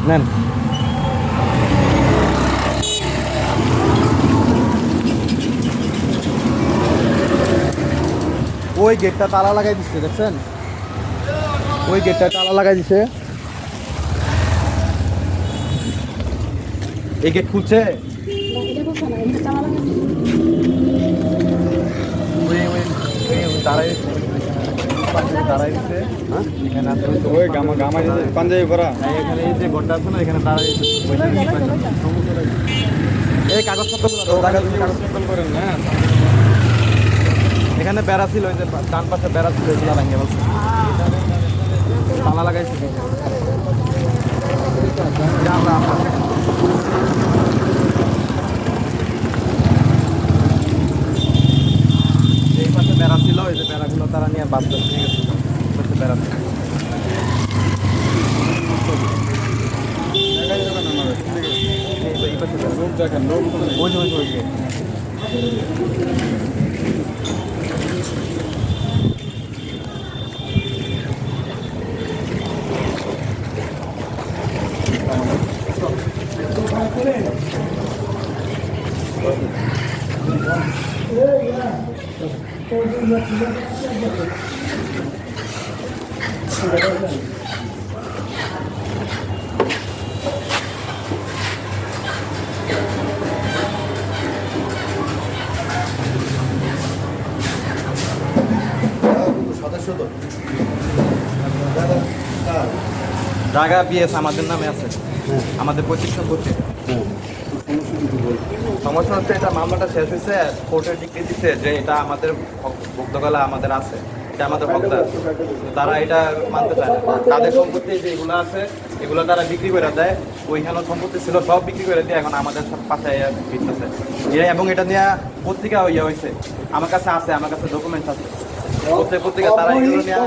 নেন ওই গেটটা তালা লাগাই দিচ্ছে, দেখছেন? ওই গেটটা তালা লাগাই দিছে। এই গেট খুলছে। পাঞ্জাবি পরা এখানে এই যে ঘরটা আছে না, এখানে দাঁড়াই এই কাগজপত্রগুলো কাগজপত্র করেন না। এখানে বেড়া ছিল, ওই যে ডান পাশে বেড়া ছিল, এগুলো ভেঙে বলছে তালা লাগাইছে। এই পাশে বেড়া ছিল, ওই যে বেড়াগুলো তারা নিয়ে বাদ দিয়ে গেছে। বেড়া দেখেন লোক ওই যে জায়গা বিএস আমাদের নামে আছে, আমাদের 25 সম্পত্তি। সমস্যা হচ্ছে এটা মামলাটা শেষ হয়েছে, কোর্টের ডিগ্রি দিচ্ছে যে এটা আমাদের ভুক্তকলা আমাদের আছে, এটা আমাদের হকদার। তারা এটা মানতে চায় না। তাদের সম্পত্তি যে এগুলো আছে এগুলো তারা বিক্রি করে দেয়, ওইখানে সম্পত্তি ছিল সব বিক্রি করে দিয়ে এখন আমাদের সব পাশায় বিকতেছে। এবং এটা নিয়ে পত্রিকা ইয়ে হয়েছে, আমার কাছে আছে, আমার কাছে ডকুমেন্টস আছে পত্রিকা। তারা এগুলো নিয়ে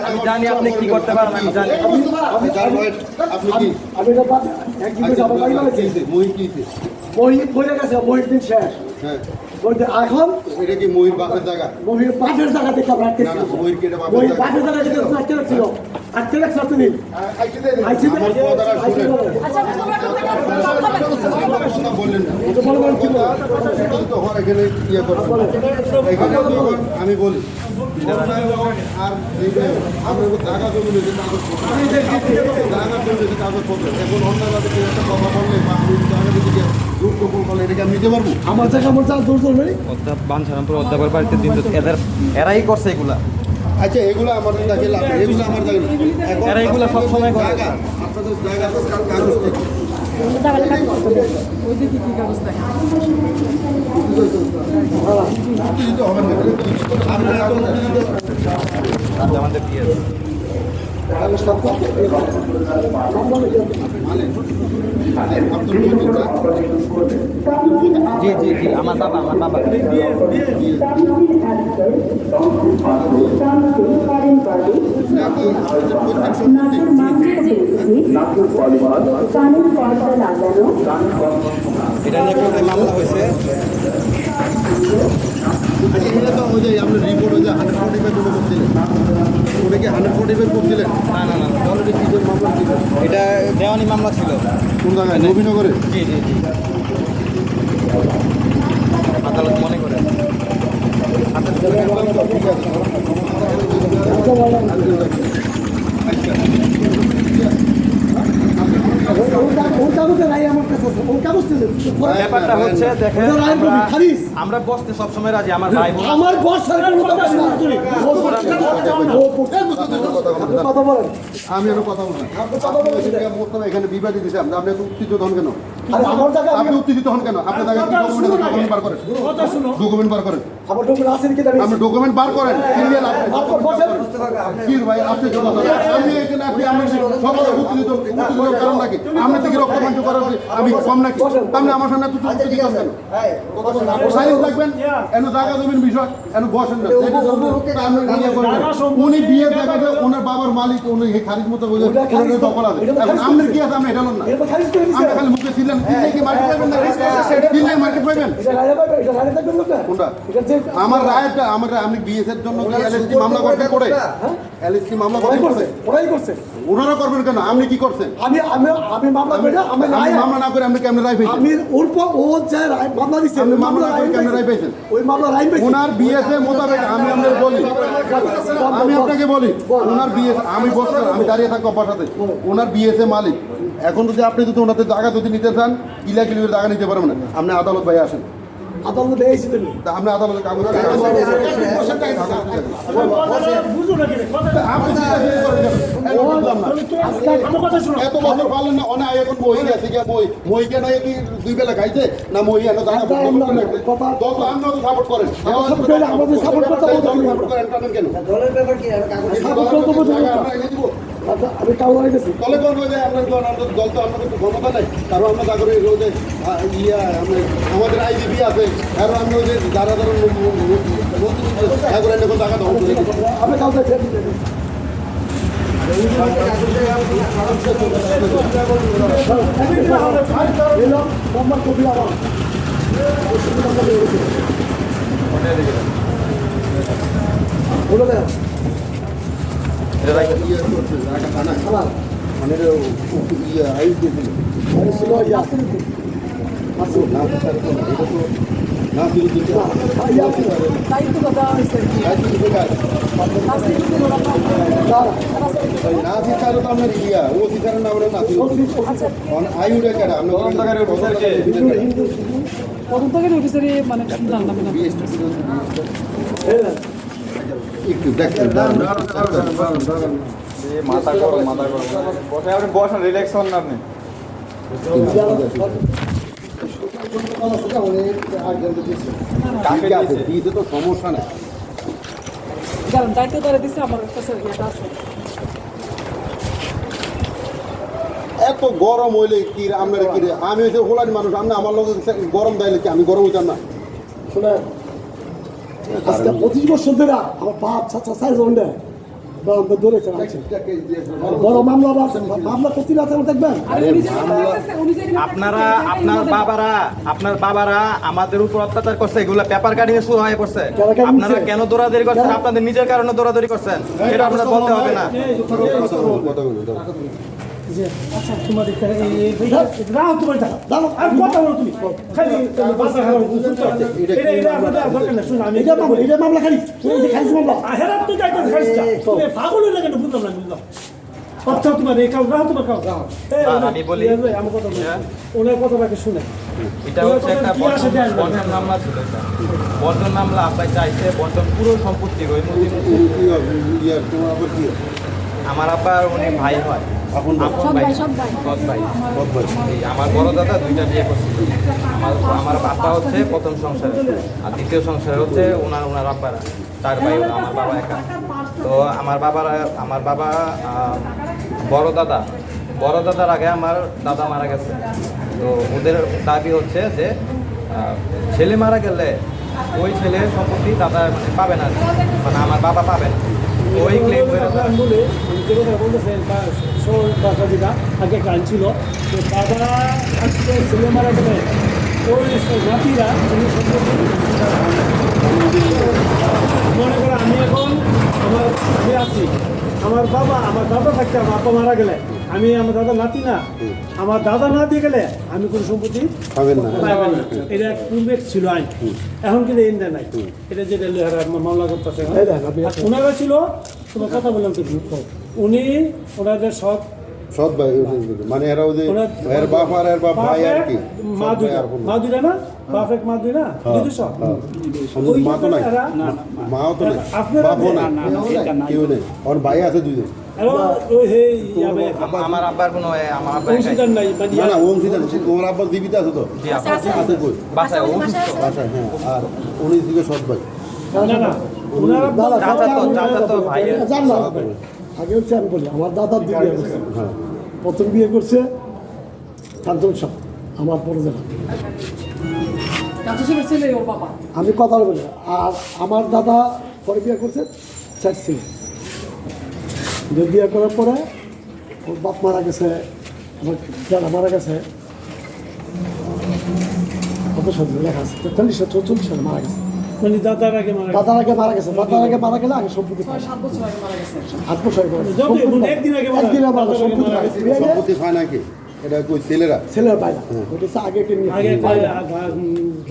আমি জানি আপনি কি করতে পারেন, আমি জানি। এখন এটা কি মহির বাপের জায়গা? মহির পাশের জায়গা থেকে আমরা আটকে ছিল। মহির কি এটা মহির বাপের পাশের জায়গা থেকে আটকে রাখছিল। আটকে রাখছ তুমি। বললেন না এখানে ইয়ে করো। আমি বলি আর আপনার জায়গা জমি নিয়েছে কাগজপত্র, জায়গা জমি নিয়েছে কাগজপত্র। এখন অন্যভাবে একটা কথা বললে বা আমি জায়গা দিকে রূপ গোপন করলে এটাকে আমি নিতে পারবো? আমার জায়গা আমার যা দূর চলবে বাঞ্ছারামপুর অধ্যাপকের বাড়িতে এরাই করছে এগুলা। আচ্ছা এগুলো আমার জায়গা লাভ, এগুলো আমার জায়গা এরা এগুলো সবসময় করে। জায়গা আপনাদের জায়গা কাগজ থেকে উত্তেজিত হবেন না। আমাদের বিয়ে জি জি জি আমার বাবা এটা নিয়ে কোথায় মামলা হয়েছে? আচ্ছা এটা তো ওই যে আপনার রিপোর্ট ওই যে 145 করছিলেন, ওটা কি 145 করছিলেন? না তাহলে এটা কিসের মামলা ছিল? এটা দেওয়ানি মামলা ছিল। কোন জায়গায়? নবীনগরে? জি আদালত মনে করে ঠিক আছে। ব্যাপারটা হচ্ছে দেখেন, আমরা বসতে সবসময় রাজি। আমার ভাই আমার বস কথা বলেন। আমি এর কথা বলছি এখানে বিবাদী দিছে আপনি এত উত্তেজিত হন কেন? আপনি উত্তেজিত হন কেন? আপনার জায়গায় কি ডকুমেন্ট বার করেন? ডকুমেন্ট বার করেন। আমার ডকুমেন্ট আছে কি জানেন? আপনি ডকুমেন্ট বার করেন। কি ভাই আপনি আমি এখানে আপনি সকলে উত্তেজিত কারণটা নাকি আমরা থেকে রক্ত মাংস করার আমি কম নাকি তাহলে আমার সামনে তুই চুক্তি করবেন সাইজ লাগবেন এন জায়গা জমিন বিষয় এন বসেন না উনি বিয়ে জায়গাতে ওনার বাবার মালিক উনি খারিজ মতো বলে দখল আছে এখন আমাদের কি আছে আমরা এটা না এটা খারিজ করে দিছে আমরা খালি মুখে ছিলেন কি মার্কেট পাবেন না কি মার্কেট পাবেন এটা রায় পাবে এটা রায় থাকবে না কোনটা এটা যে আমার রায়টা আমার আমি বিএসের জন্য কি এলএসটি মামলা করতে করে এলএসটি মামলা করতে করে ওরাই করছে ওনারা করবেন কেন আপনি কি করছেন আমি আমি আমি মামলা করে আমি আপনি রায় মামলা না করে আপনি কেমন রায় পেয়েছেন আমি ওর পর ও যে রায় মামলা দিছে আপনি ওই মামলা না করে কেমন রায় পেয়েছেন ওই মামলা রায় পেয়েছে ওনার বিএসএ মোতাবেক আমি আপনাদের বলি আমি আপনাকে বলি ওনার বিএস আমি বসছি আমি দাঁড়িয়ে থাকবো আপনার সাথে ওনার বিএসএ মালিক এখন যদি আপনি যদি ওনাদের জায়গা যদি নিতে চান কিলা কিলোর জায়গা নিতে পারবেন না আপনি আদালত ভাই আসেন আদালতে এসে তুমি তা আপনি আদালতে কাগজ আপনি এত বছর পারলেন না অনেক এখন মই আছে কি মইকে নাই কি দুই বেলা খাইছে না মই এনে দাঁড়া তত আমরা তো সাপোর্ট করেন সাপোর্ট করেন কেন দলের ব্যাপার কি কাগজ আমি কাউ গেছি তলে কোন হয়ে যায় আপনার দল তো আপনাদের তো ক্ষমতা নাই কারণ আমরা যা করে রোজে আমাদের আইজিপি আছে আর আমরা ওই যে যারা যারা এখন জায়গা দখল করে দিচ্ছি। আমি কাউ গেছি নম্বর কপি আমার বলে দেন ইয়ে করছে, জায়গা থানা। মানে আইস দিয়েছিল আরে ছিল ইয়াসিন না স্যার, এটা তো না ছিল দিতে ইয়াসিন দায়িত্ব দেওয়া হয়েছে না শিকার তো আপনার ইয়া ও শিকার না আমরা না ছিল আইউরে কেডা আমরা তদন্তকারী অফিসারে মানে জানলাম না একটু দেখেন মাথা গরম বসে আপনি বসেন রিল্যাক্স হন না আপনি কাকে আছে দিতে তো সমস্যা নাই কারণ দায়িত্ব ধরে দিচ্ছে আমার কাছে এটা আছে এত গরম হইলে কি আপনার কি আমি হচ্ছে হোলারি মানুষ আপনি আমার লোক গরম দাইলে কি আমি গরম হইতাম না শুনে আজকে 25 বছর ধরে আমার বাপ চাচা চাই জন্ডে ধরেছে বড় মামলা মামলা করতে না দেখবেন আপনারা আপনার বাবারা আমাদের উপর অত্যাচার করছে এগুলা পেপার কাটিং শুরু হয়ে পড়ছে আপনারা কেন দৌড়াদৌড়ি করছেন আপনাদের নিজের কারণে দৌড়াদৌড়ি করছেন এটা আপনারা বলতে হবে না আচ্ছা তোমাদের রাও তোমার দাও আর কথা বলো তুমি খালি বাসা খারাপ এটা আমাদের দরকার না শুনো আমি এটা মামলা খালি খালি মামলা হেরাত তো যাইতে খালিটা তুমি পাগল হয়ে গেল বুঝলাম না বুঝলাম কথা তোমার এই কাউ রাও তোমার কাউ আমি বলি আমার কথা ওনার কথা বাকি শুনে এটা হচ্ছে একটা বন্টন মামলা ছিল এটা বন্টন মামলা আপনার চাইছে বন্টন পুরো সম্পত্তি ওই আমার আব্বার উনি ভাই হয় আপন ভাই সৎ ভাই আমার বড় দাদা দুইটা বিয়ে করছিল আমার আব্বা হচ্ছে প্রথম সংসারে আর দ্বিতীয় সংসারে হচ্ছে ওনার আব্বারা চার ভাই আমার বাবা একা তো আমার বাবা বড় দাদার আগে আমার দাদা মারা গেছে তো ওদের দাবি হচ্ছে যে ছেলে মারা গেলে ওই ছেলের সম্পত্তি দাদা মানে পাবে না মানে আমার বাবা পাবে না ওই ক্লেম করে বলে যে কথা বলতেছে বাসা যেটা আগে গান ছিল তো বাবা আজকে ছেলে মারা গেলে ওই নাতিরা মনে করে আমি এখন আমি আছি আমার দাদা থাকতে আমার আব্বা মারা গেলে আমি আমার দাদা নাতি না আমার দাদা না দিয়ে গেলে আমি কোনো সম্পত্তি পাবেন না এটা পূর্বে ছিল আইন এখন কিন্তু এই নাই এটা যেটা মামলা করতেছে ওনারা ছিল তোমার কথা বললাম তো উনি ওনাদের সৎ ভাই মানে এরা ওই যে এর বাপ আর এর বাপ ভাই আর কি মা দুইটা না বাপ এক মা দুই না দুই সব মা তো নাই মাও তো নাই বাপও না কেউ নেই ওর ভাই আছে দুইজন আমার আব্বার কোনো আমার আব্বা অংশীদার নাই না না অংশীদার তোমার আব্বার জীবিত আছে তো জি আব্বা আছে কই বাসায় অসুস্থ বাসায় হ্যাঁ আর উনি থেকে সৎ ভাই না না ওনারা চাচা তো ভাই জানলাম আগে হচ্ছে আমি বলি আমার দাদার দুই বিয়ে করছে হ্যাঁ প্রথম বিয়ে করছে কাঞ্চন সাহ আমার পরিচালক। কাজু সাহেবের ছেলে ওর বাবা। আমি কথা বলি, আর আমার দাদা পরে বিয়ে করছে 4 ছেলে। যে বিয়ে করার পরে ওর বাপ মারা গেছে, আমার দাদা মারা গেছে কত সালে লেখা আছে 43-44 সালে মারা গেছে। মানে দাদার আগে মারা গেছে। দাদার আগে মারা গেছে, দাদার আগে মারা গেলে আগে সম্পত্তি পায়। 6-7 বছর আগে মারা গেছে। 8 বছর আগে যত একদিন আগে মারা একদিন মারা গেছে। সম্পত্তি পায়। বিয়ে গেলে সম্পত্তি পায় নাকি? এটা কই ছেলেরা? ছেলের পায় না, ওটা হচ্ছে আগে কিনে আগে পায় না।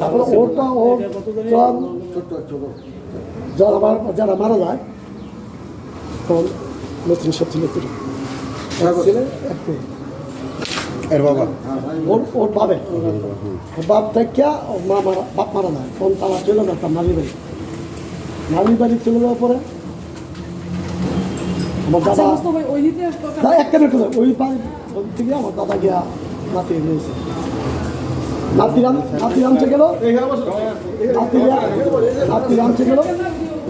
তারপরে ওরটা ওর যখন আমার যারা মারা যায় তখন নতুন সব ছেলে ছিল ছেলে এক মেয়ে। এর বাবা ওর বাবে ওর বাপ থেকে ওর মা মারা, বাপ মারা যায় তখন তারা চলে না তার নানি বাড়ি। নানি বাড়ি চলে যাওয়ার পরে আমার আচ্ছা দাদা মুস্তফা ভাই, ওই ইতিহাস কথা না একটা বের করে ওই বাড়ি থেকে আমার দাদা গিয়া নাতি নিয়েছে। নাতি রামছে গেল, নাতি রামছে গেল,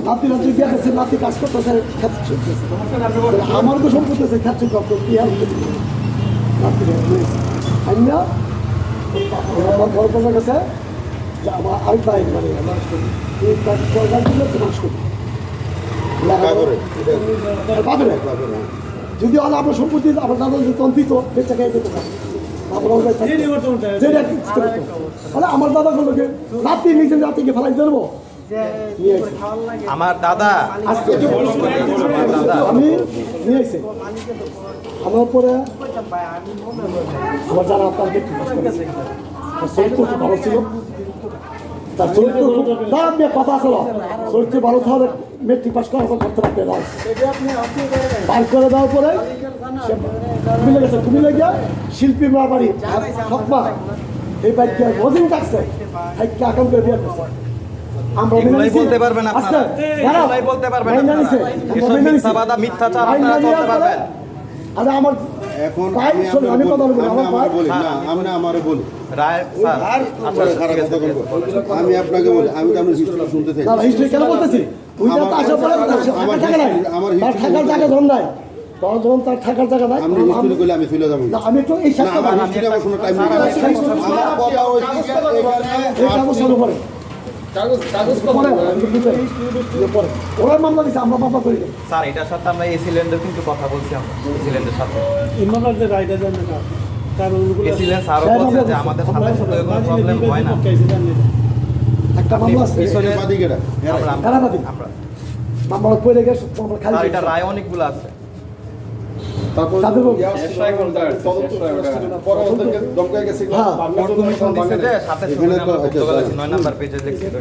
নাতি রামছে গিয়া গেছে, নাতি কাজ করতেছে, খেত চলতেছে। আমার তো সম্পত্তি আছে, খেত চলতে কি আর নাতি নিয়েছে। আইনা আমার বড় কথা গেছে যে আমার আরেক ভাই মানে মানুষ করি পাবে যদি হলে আমার সম্পত্তি আমার দাদা যদি তখন দিত বেচা খেয়ে যেতে পারে। আমার দাদা গুলোকে রাত্রি নিজে রাত্রিকে ফেলাই দেবো আমার দাদা আজকে আমি নিয়ে আসছি। আমার পরে আমার যারা আপনার দেখতে চরিত্র খুব ভালো ছিল, তার চরিত্র খুব তার মেয়ে কথা ছিল, চরিত্র ভালো তাহলে মেট্রিক পাস করার পর করতে পারতে বাইর করে দেওয়ার পরে সে কুমিল্লা গেছে, কুমিল্লা গিয়া শিল্পী মা বাড়ি সৎমা এই বাড়িতে মজিং থাকছে আকাম করে বিয়ে করছে। আমরা এগুলাই বলতে পারবেন আপনারা, এগুলাই বলতে পারবেন আপনারা। এসব মিথ্যাবাদা, মিথ্যাচার আপনারা চলতে পারবেন। আরে আমার এখন ভাই, শোনো, আমি কথা বলবো, আমার ভাই বলি না, আমি না আমারে বলি রায় স্যার, আচ্ছা খারাপ ঠিক আছে, কথা বলবো। আমি আপনাকে বলি, আমি তো আপনার হিস্ট্রি শুনতে চাই। না হিস্ট্রি কেন বলতেছি ওই যে তো আসার পরে আমার থাকা নাই, আমার তার থাকার জায়গা ধর নাই, তখন যখন তার থাকার জায়গা নাই আপনি হিস্ট্রি করলে আমি চলে যাবো না, আমি একটু এই না, সাথে আমার হিস্ট্রি আমার কোনো টাইম নেই। আমার কথা হচ্ছে এই কাগজ চালু করে পরে পরে ওরা মামলা দিচ্ছে, আমরা মামলা করি নাই। স্যার এটার সাথে আমরা এসিল্যান্ডের কিন্তু কথা বলছি, আমরা এসিল্যান্ডের সাথে ইমামের যে রায়টা দেন না কারণ ওগুলো এসিল্যান্ড স্যারও বলছে যে আমাদের সাথে সাথে কোনো প্রবলেম হয় না। একটা মামলা আছে পিছনে বাদিকেরা আমরা কারাবাদী। আমরা মামলা পড়ে গেছে, মামলা খালি স্যার এটা রায় অনেকগুলো আছে। তাদের হ্যাঁ কোর্ট কমিশন দিছে যে সাথে এখানে তো আমরা আচ্ছা, গতকাল 9 নাম্বার পেজে লিখছিল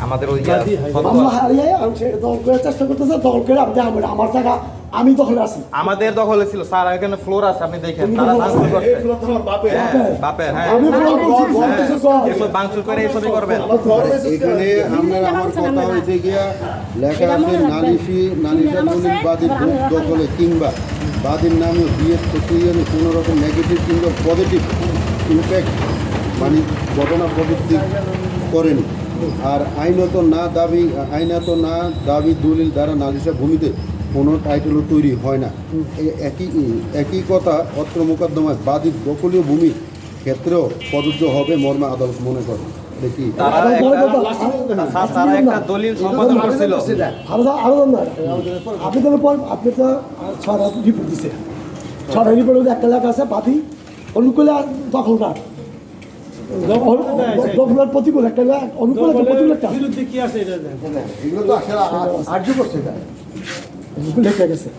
আমাদের ওই মামলা হারিয়ে আমি সেটা দখল করার চেষ্টা করতেছে, দখল করে আপনি আমার জায়গা আমি দখলে আছি। আমাদের দখলে ছিল স্যার, এখানে ফ্লোর আছে আপনি দেখেন, তারা ভাঙচুর করছে। হ্যাঁ, বাপের হ্যাঁ, আমি ফ্লোর করছি, বলতেছে সব। এসব ভাঙচুর করে এসবই করবেন। এখানে আমার কথা হয়েছে গিয়া লেখা আছে নালিশা দলিল বাদীর ভোট দখলে কিংবা বাদীর নামে বিএস প্রক্রিয়ার কোনো রকম নেগেটিভ কিংবা পজিটিভ ইম্প্যাক্ট মানে ঘটনা প্রবৃত্তি করেনি। আর আইনত না দাবি দলিল দ্বারা নালিশা ভূমিতে কোনো টাইটেলও তৈরি হয় না। একই কথা অত্র মোকদ্দমায় বাদীর দখলীয় ভূমির ক্ষেত্রেও প্রযোজ্য হবে মর্মে আদালত মনে করে। দেখি তারা একটা দলিল সম্পাদন করছিল। আরো আপনি তো পর আপনি তো 6টা রিপোর্ট দিচ্ছে, 6টা রিপোর্ট একটা লেখা আছে বাদী অনুকূলে আর দখলদার দখলের প্রতিকূল একটা অনুকূল একটা প্রতিকূল একটা বিরুদ্ধে কি আছে এটা দেন। এগুলো তো আসলে আর্য করছে এটা। লেখা গেছে।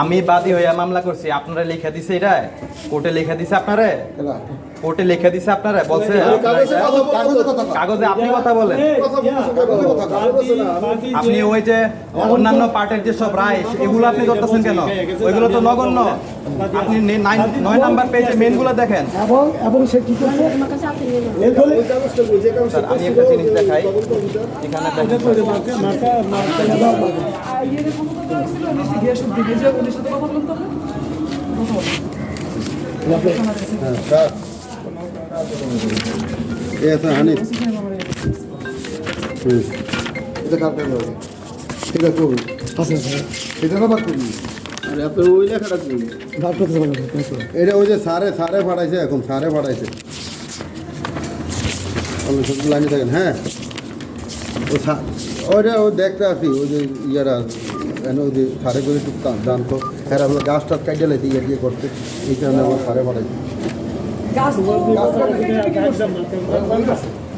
আমি বাদী হইয়া মামলা করছি, আপনারা লেখা দিছে এটা কোর্টে লেখা দিছে আপনারা, কোর্টে লেখা দিছে আপনারা বলছে কাগজে আপনি কথা বলেন। আপনি ওই যে অন্যান্য পার্টের যে সব রায় এগুলো আপনি করতেছেন কেন? ওইগুলো তো নগণ্য। আপনি 9 নাম্বার পেজে মেনগুলো দেখেন। এবং সে কি করছে এই দলিল স্যার আমি একটা জিনিস দেখাই, এখানে দেখেন ইয়ে সম্পর্ক ছিল নিচে গিয়ে শুদ্ধ দিয়ে যে উনি সাথে কথা বলুন তো হানিফ এটা কার টাইম হবে? এটা করুন আছে এটা না বাদ করুন আরে আপনার ওই লেখাটা কি ডাক্তার এটা ওই যে সারে পাঠাইছে, এখন সারে পাঠাইছে। আপনি শুধু লাইনে থাকেন। হ্যাঁ ওইটা ও দেখতে আসি, ওই যে ইয়ারা ওই যে সারে করে একটু জানতো, হ্যাঁ আপনার গাছ টাছ কাটিয়ে লাইতে ইয়ে করতে, এই কারণে আমার সারে পাঠাইছে। গাছ তো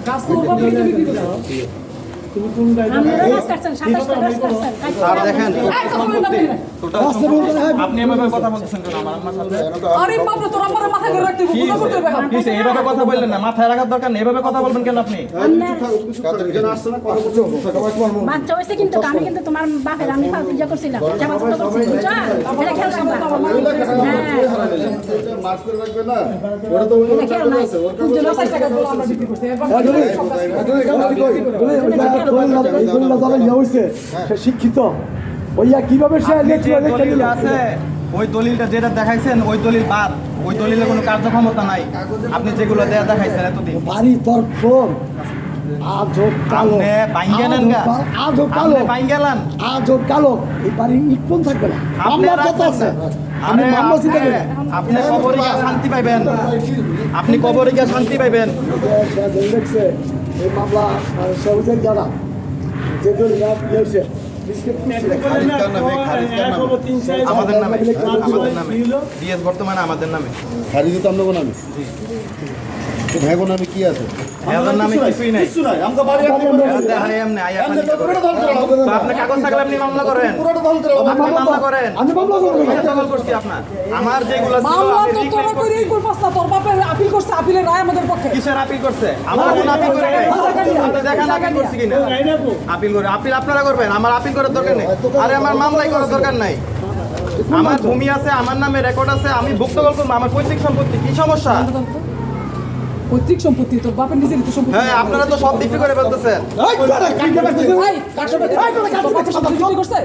গাছ তো ওভাবে বিক্রি করছে। তুমি কোন আর দেখেন total সম্পত্তি। আপনি এভাবে কথা বলতেছেন কেন আমার আম্মার সাথে? আরে বাপ রে, তোর আমার মাথায় করে রাখতে কি বুঝা করতে হবে। হইছে? এইভাবে কথা বললেন না, মাথায় রাখার দরকার নেই, এভাবে কথা বলবেন কেন আপনি? বাচ্চা হয়েছে কিন্তু আমি কিন্তু তোমার বাপের আমি ইয়ে করছিলাম জামা কাপড় করছি বুঝছো এটা খেয়াল রাখবা মাছ করে রাখবে না, ওটা তো তুই না 5 টাকা বলে আমরা বিক্রি করছি। শিক্ষিত ওইয়া কিভাবে সে আপনি যে লেখা দলিল আছে, ওই দলিলটা যেটা দেখাইছেন ওই দলিল বাদ, ওই দলিলে কোনো কার্যক্ষমতা নাই। আপনি যেগুলো দেখাইছেন এতদিন বাড়ি তোর ফোন আজও কালো আপনি বাইঙ্গা নেন গা, আজও কালো আপনি বাইঙ্গা নেন। আজও কালো এই বাড়ি ইটপন থাকবে না আপনি মামলা কত রাখবেন আছে না। আমি আরে মামলা চিন্তা করি আপনি কবরে গিয়ে শান্তি পাইবেন, আপনি কবরে গিয়ে শান্তি পাইবেন। দেখছে এই মামলা সে বুঝেন জানা যে দল ইয়েছে আমাদের নামে, আমাদের নামে ডিএস বর্তমানে আমাদের নামে। খারিজ তো আপনার নামে, ভাই বোন নামে কি আছে? আমাদের নামে কিছুই নাই। দেখাই এমনি আয়া খালি করে। তো আপনি কাগজ থাকলে আপনি মামলা করেন, আপনি মামলা করেন। আমি মামলা করবো আমি তো কল করছি আপনার, আমার যেগুলো ছিল মামলা আপনি তো রিক্লেম তোরা করছেন। করেই করপাস না, তোর বাপের আপিল করছে, আপিলের রায় আমাদের পক্ষে। কিসের আপিল করছে? আমার কোনো আপিল করে নাই। আপনি দেখান আপিল করছি কিনা। আপিল করে, আপিল আপনারা করবেন, আমার আপিল করার দরকার নেই। আরে আমার মামলাই করার দরকার নাই। আমার ভূমি আছে, আমার নামে রেকর্ড আছে, আমি ভুক্তভোগী করবো, আমার পৈতৃক সম্পত্তি, কি সমস্যা? পৈতৃক সম্পত্তি তোর বাপের নিজেরই তো সম্পত্তি। হ্যাঁ, আপনারা তো সব বিক্রি করে ফেলতেছেন। এই, কার সম্পত্তি? তোর বাপের সম্পত্তি বিক্রি করছে?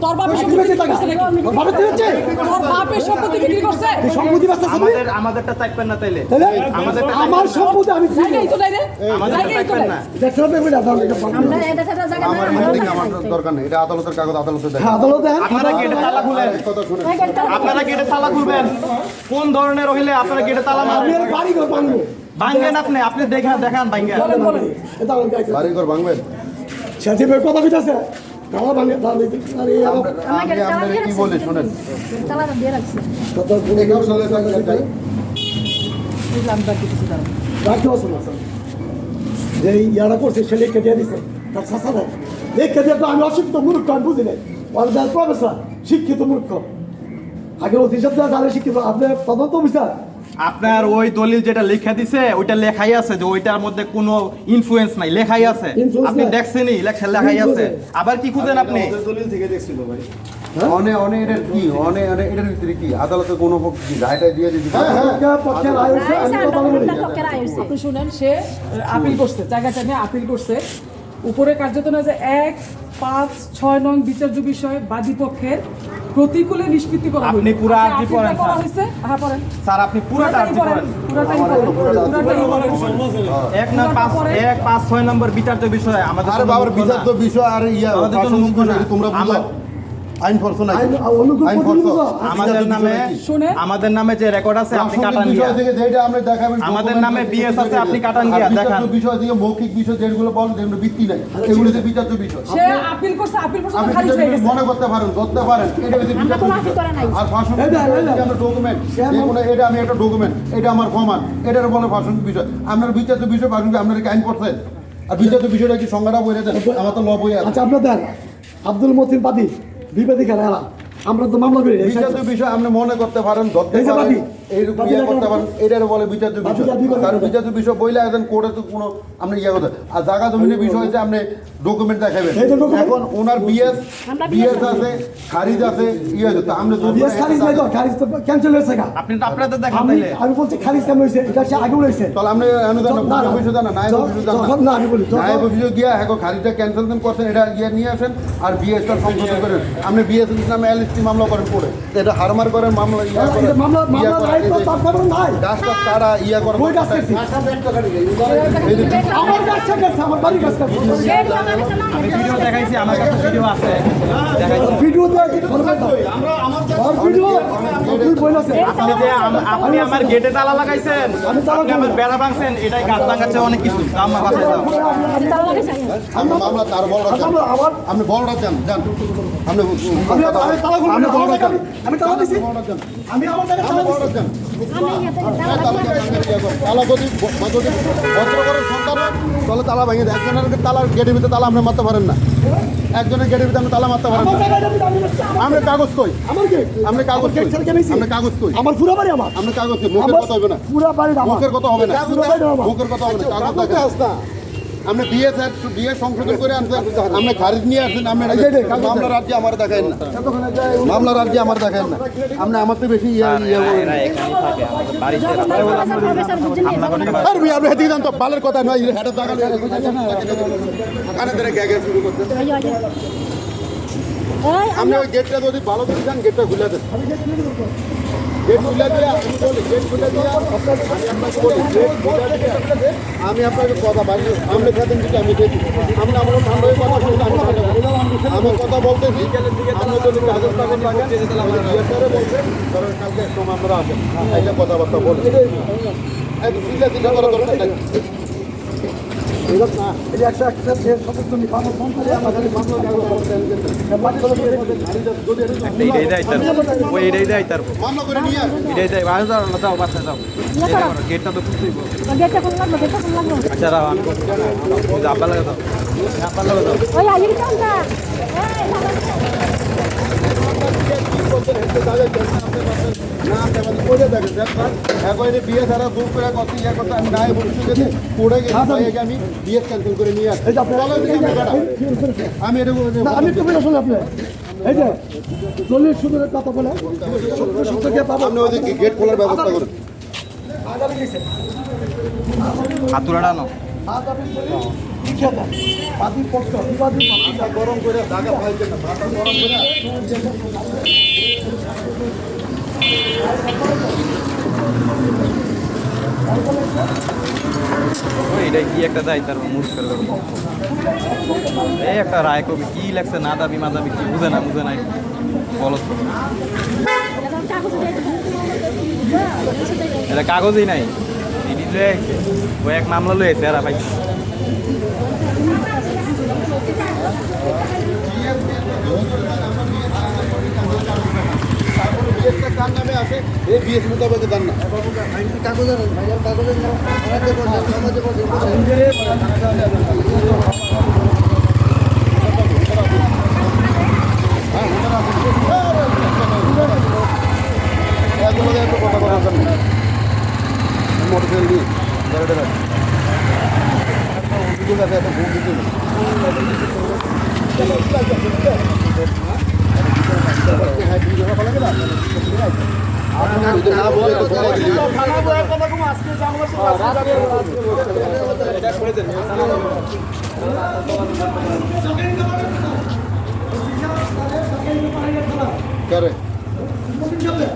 তোর বাপের সম্পত্তি বিক্রি করছে নাকি? তোর বাপের সম্পত্তি বিক্রি করছে? সম্পত্তি ব্যস্ত আমাদেরটা চাইবেন না তাইলে। তাহলে আমাদেরটা আমার সম্পত্তি আমি জায়গাই তো নাই রে, আমাদেরটা জায়গাই তো চাইবেন নাই। না। দেখছিলাম আমরা এটা সেটা জায়গা আমার না মিটিং আমার দরকার নেই, এটা আদালতের কাগজ, আদালতে দেখেন। আদালতে আপনারা গেটে তালা খুলেন, কথা শুনে আপনারা গেটে তালা খুলবেন। কোন ধরনের হইলে আপনারা গেটে তালা আমি মারবেন? আর বাড়ি ঘর ভাঙবো ভাঙ্গেন আপনি দেখান ভাঙ্গেন। এটা আমি দেখছি বাড়ি ঘর ভাঙবেন। সেটি কথা কইতাছে তালা ভাঙে তাহলে আরে আমি আপনাকে কি বলি শুনেন, তালা দিয়ে রাখছি কত এগারো সালে যাই বুঝলাম না কিছু দাঁড়া। রাখতে আসুন যে ইয়ারা করছে সে লিখে দিয়ে দিছে তার শাসা দেয় লিখে দিয়ে তো আমি অশিক্ষিত মূর্খ আমি বুঝি নাই অর্থাৎ প্রফেসর শিক্ষিত মূর্খ আগে অতি সব জানে শিক্ষিত আপনি তদন্ত বিচার আপনার ওই দলিল যেটা লেখা দিছে ওইটা লেখাই আছে যে ওইটার মধ্যে কোনো ইনফ্লুয়েন্স নাই, লেখাই আছে। Influence আপনি নাই। দেখছেনই লেখাই আছে। আবার কি খুঁজেন আপনি? দলিল থেকে দেখছিল ভাই। অনে এটার কি এটার ভিতরে কি আদালতে কোনো কি রায়টা দিয়ে দিবি? পক্ষের রায় হয়েছে আমি কথা বলি পক্ষের আয় হয়েছে আপনি শুনেন, সে আপিল করছে, জায়গাটা নিয়ে আপিল করছে। উপরে কার্যত না যে 1, 5, 6 নং বিচার্য বিষয় বাদী পক্ষের প্রতিকূলে নিষ্পত্তি করা আপনি হয়েছে। পুরো আর্জি আপিলটা পড়েন, করা স্যার। হয়েছে। হ্যাঁ, পড়েন। স্যার আপনি পুরোটা আর্জি করেন। পুরোটাই পড়েন। 1, 5, 6 নম্বর বিচার্য বিষয় আমাদের আরে কোনো বাবার মুখ্য বিচার না। তো বিষয় আর ইয়া আমাদের তো শাসন মুখ্য না। বিষয়, তোমরা বুঝো আইন পড়ছো না, আইন- অনুকূল আইন প্রতিনিধি পড়ছো? তো। আমাদের নামে শুনেন। আমাদের নামে যে রেকর্ড আছে আপনি কাটান প্রাসঙ্গিক গিয়া। বিষয় থেকে যেটা আপনি দেখাবেন, আমাদের document নামে থেকে BS আছে, আপনি কাটান আর গিয়া, বিচার্য দেখান। বিষয় থেকে মৌখিক বিষয় যেগুলো বলেন যেগুলো ভিত্তি নাই, এগুলোতে বিচার্য বিষয়। সে আপিল করছে, আপিল করছে আপনি খারিজ হয়ে গেছে। মনে করতে পারেন, ধরতে পারেন, এটা হচ্ছে আমরা বিচার্য কোনো আপিল বিষয়। করে নাই। আর প্রাসঙ্গিক এই দেখ, বিষয় এই দেখ। হচ্ছে আমরা ডকুমেন্ট, যেকোনো এটা আমি একটা ডকুমেন্ট, এটা আমার প্রমাণ, এটার বলে প্রাসঙ্গিক বিষয়। আপনার বিচার্য বিষয় প্রাসঙ্গিক, আপনার কি আইন পড়ছেন? আর বিচার্য বিষয়টা কি সংজ্ঞাটা বই রেখেছেন? আমার তো ল বই আছে। আচ্ছা আপনাদের আব্দুল মতিন বাদী বিবাদী খেলা এরা আমরা তো মামলা করি বিচার্য বিষয় আপনি মনে করতে পারেন, ধরতে এই যে পারেন, বাদী। এইরকম বাদী ইয়ে লাগে করতে না। পারেন, এটার বলে বিচার্য বাদী বিষয়। জাতি করে তার না। বিচার্য বিষয় বইলে একজন কোর্টে তো কোনো আপনি ইয়ে করতে, আর জায়গা জমিনের বিষয় হচ্ছে আপনি ডকুমেন্ট দেখাবেন। এই যে document। এখন ওনার বিএস আমরা বিএস BS আছে, খারিজ আছে, ইয়ে আছে, তা আমরা বিএস খারিজ নাই তো খারিজ তো ক্যান্সেল হয়েছে গা আপনি তো আপনাদের দেখান আমি তাইলে। আমি বলছি খারিজ কেন হয়েছে এটা সে আগে হয়েছে তাহলে আপনি অনুদান না, না। অফিসে জানা, নায়ক অফিসে যখন জানা, না আমি বলি যখন নায়ক অফিসে গিয়া এখন খারিজটা ক্যান্সেল করছেন, এটা ইয়ে নিয়ে আসেন আর বিএসটা সংশোধন করেন। আপনি বিএস নামে এলএসটি মামলা করেন পড়ে, এটা হারমার করেন মামলা ইয়া করেন, মামলা ইয়া মামলা করেন। নাই তো তার খবর নাই। গাছটা কাটা ইয়া করে ওই গাছ কেটে। আমার গাছ কেটেছে, আমার বাড়ির গাছ কেটেছে। আমি ভিডিও দেখাইছি, আমার কাছে ভিডিও আছে, দেখাইছি। ভিডিও দিয়ে কি করবে তো? আর ভিডিও তুই বলেছিস। আপনি আমার গেটে তালা লাগাইছেন, আপনি আমার বেড়া ভাঙছেন, এটাই গাছ ভাঙাচ্ছে অনেক কিছু। আমার বাসায় যাও। আমরা মামলা তার বড় আমার আপনি বড়টা যান যান আপনি আমি তালা খুলবো আপনি না। বড়টা যান আমি তালা দিছি। বড়টা যান আমি আমার জায়গায় তালা বড়টা দিছি। যান তালা যদি ভদ্র করে সন্তান হয়, তাহলে তালা ভেঙে দেয়। একজনের তালা গেটের ভিতরে তালা আপনি মারতে পারেন না, একজনের গেটের ভিতরে আপনি তালা মারতে পারেন আমার না। জায়গায় আমি দিছি। আপনি কাগজ কই আমার কি? আপনি কাগজ গেট কই ছেড়ে কে নিছি? আপনি কাগজ কই আমার পুরো বাড়ি আমার। আপনি কাগজ কই মুখের কথা হবে না, পুরো বাড়ি আমার। মুখের কথা হবে না, পুরো বাড়ি আমার। মুখের কথা হবে না, কাগজ দেখেন। আপনি বিয়ে স্যার বিয়ে সংশোধন করে আনছেন, আপনি খারিজ নিয়ে আসছেন, আপনি মামলা রাজ্যে আমার দেখায় না, মামলা রাজ্যে আমার দেখায় না, আপনি আমার তো বেশি ইয়ে এরা এখানেই থাকে, আমাদের বাড়িতে হামলা করতে পারে। আর আপনি হেঁটে যান তো বালের কথা নয়, হেঁটে দেখালে কানে ধরে গ্যাগে শুরু করতেন। আপনি ওই গেটটা যদি ভালো করে যান, গেটটা খুলে দেন, গেট খুলে দিয়ে আমি বলি, গেট খুলে দিয়ে আমি আপনাকে বলি, গেট খুলে দিয়ে আমি আপনাকে কথা বাড়ি আপনি খেতেন দিকে আমি দেখি, আপনি আমার ঠান্ডা হয়ে কথা শুনতে আমি ঠান্ডা হই। আমি কথা বলতেছি, আপনি যদি কাগজ টাগজ লাগান, ইয়েটারে বলছেন, ধরেন কালকে এক সময় আমরা আসেন, একটা কথাবার্তা বলি, এক চিন্তা চিন্তা করা দরকার নাই। এইটাই দেয় তার, ওই এইটাই দেয় তার, মামলা করে নিয়ে আসেন। এটাই দেয়। বাসা যাও, যাও বাসায় যাও। গেটটা তো খুলতেই বল। গেটটা খুলে লাগবে, গেটটা খুলে লাগবে। আচ্ছা রাও, আমি আব্বার লাগে যাও, আব্বার লাগে যাও। ওই আইলি কামটা। বিয়ে ছাড়া বুক করে কত ইয়ে করতে আমি নাই বলছি যে পড়ে গেছি, আমি বিয়ে ক্যান্সেল করে নিয়ে আসি। আমি এটা না, আমি একটু বলে শুনে আপনি এই যে 40 সুদের কথা বলে 70 কে পাবো। আপনি ওই গেট খোলার ব্যবস্থা করুন। হাতুড়াটা নাও। হাত আপনি লিখে দেন। বাদী পক্ষ বিবাদী পক্ষ গরম করে ঢাকা ফাইছেন না, ভাত গরম করে ওই এটাই কি একটা দেয় তার মুখ করে করবো। এই একটা রায় কবি কি লেখছে, না দাবি মা দাবি কি বুঝে নাই বলত। এটা কাগজই নাই, এটি লয়ে আইছে, ও এক মামলা লয়েছে এরা পাইছে। বিয়েটা কার নামে আছে, এই বিএস মোতাবেক দেন না। মোটরসাইকেল দিয়ে গাড়িটা রাখ। অভিযোগ আছে, এত ভোগ দিতে না।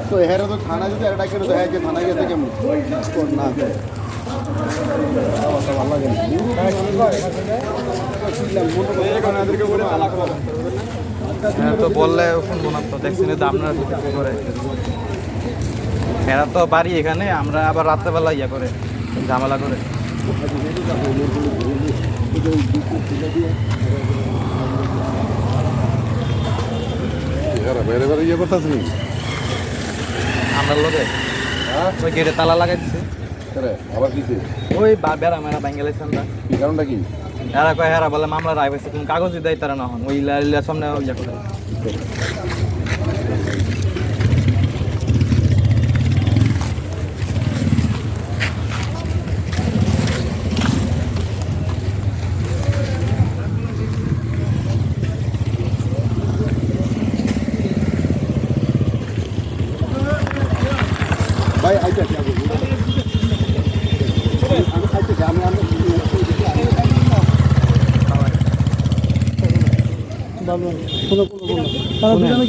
তো হেরে তো থানা যদি একটা কেন তো হ্যাঁ থানা গেছে কেমন না ভালো লাগে হ্যাঁ তো বললে শুনবো না তো, দেখছি না তো আপনারা কি করে। এরা তো বাড়ি এখানে, আমরা আবার রাত্রেবেলা ইয়া করে ঝামেলা করে। বেড়ে বেড়ে ইয়ে করতেছি আমরা লোকে ওই গেটে তালা লাগাই দিছে, আবার দিছে ওই বেড়া মেরা বাঙ্গালাইছে আমরা। কি কারণটা কি? এরা কয় হেরা বলে মামলা রায় পাইছে, তুমি কাগজই দেয় তারা না হন ওই সামনে ইয়া করে। ভাই আইতে আমি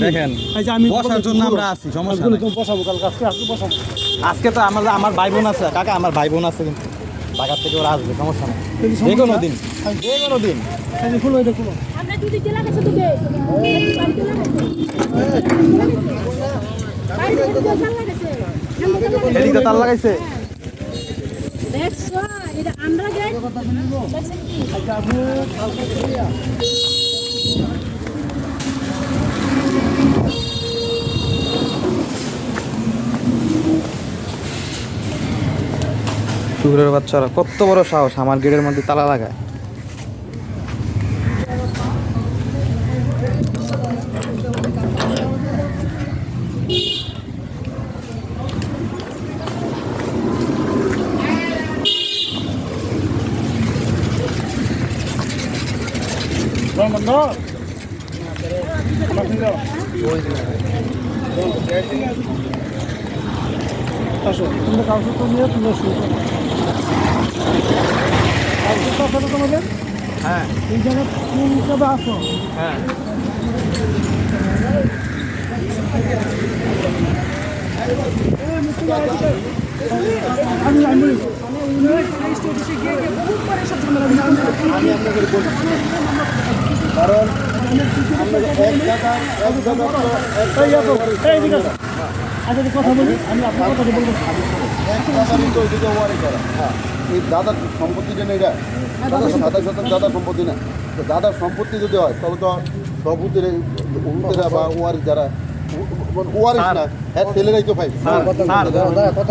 দেখেন আচ্ছা আমি বসার জন্য আমরা আছি, সমস্যা নাই। বসাবো কালকে আজকে বসাবো আজকে তো আমার ভাই বোন আছে কাকা, আমার ভাই বোন আছে কিন্তু ঢাকার থেকে ওরা আসবে, সমস্যা নেই, যে কোনো দিন, যে কোনো দিন। খুলো এটা খুলো। আমরা যদি জেলা গেছে তোকে বাড়িতে লাগাইছে এদিকে তার লাগাইছে। দেখছো এটা আমরা গেট দেখছেন কি চুরের বাচ্চারা কত বড় সাহস আমার গেটের মধ্যে তালা লাগায়। আসো তোমরা কাগজপত্র নিয়ে তোমরা শুরু করো। কাগজপত্র আছে তো তোমাদের? হ্যাঁ এই জায়গায় কোন হিসাবে আসো? হ্যাঁ আমি গিয়ে বহুত পরে সব ঝামেলা আমি আপনাদের বলি, কারণ আমরা এক জায়গা আচ্ছা কথা বলি, আমি আপনার কথা বলবো। এক জায়গারই তো ওইদিকে ওয়ারি করা। হ্যাঁ, এই দাদার সম্পত্তিটা না, এটা দাদার 27 দাদার সম্পত্তি না। তো দাদার সম্পত্তি যদি হয় তবে তো সবুতেরা বা ওয়ারি যারা ওয়ারিস না, হ্যাঁ ছেলেরাই তো পাই। স্যার,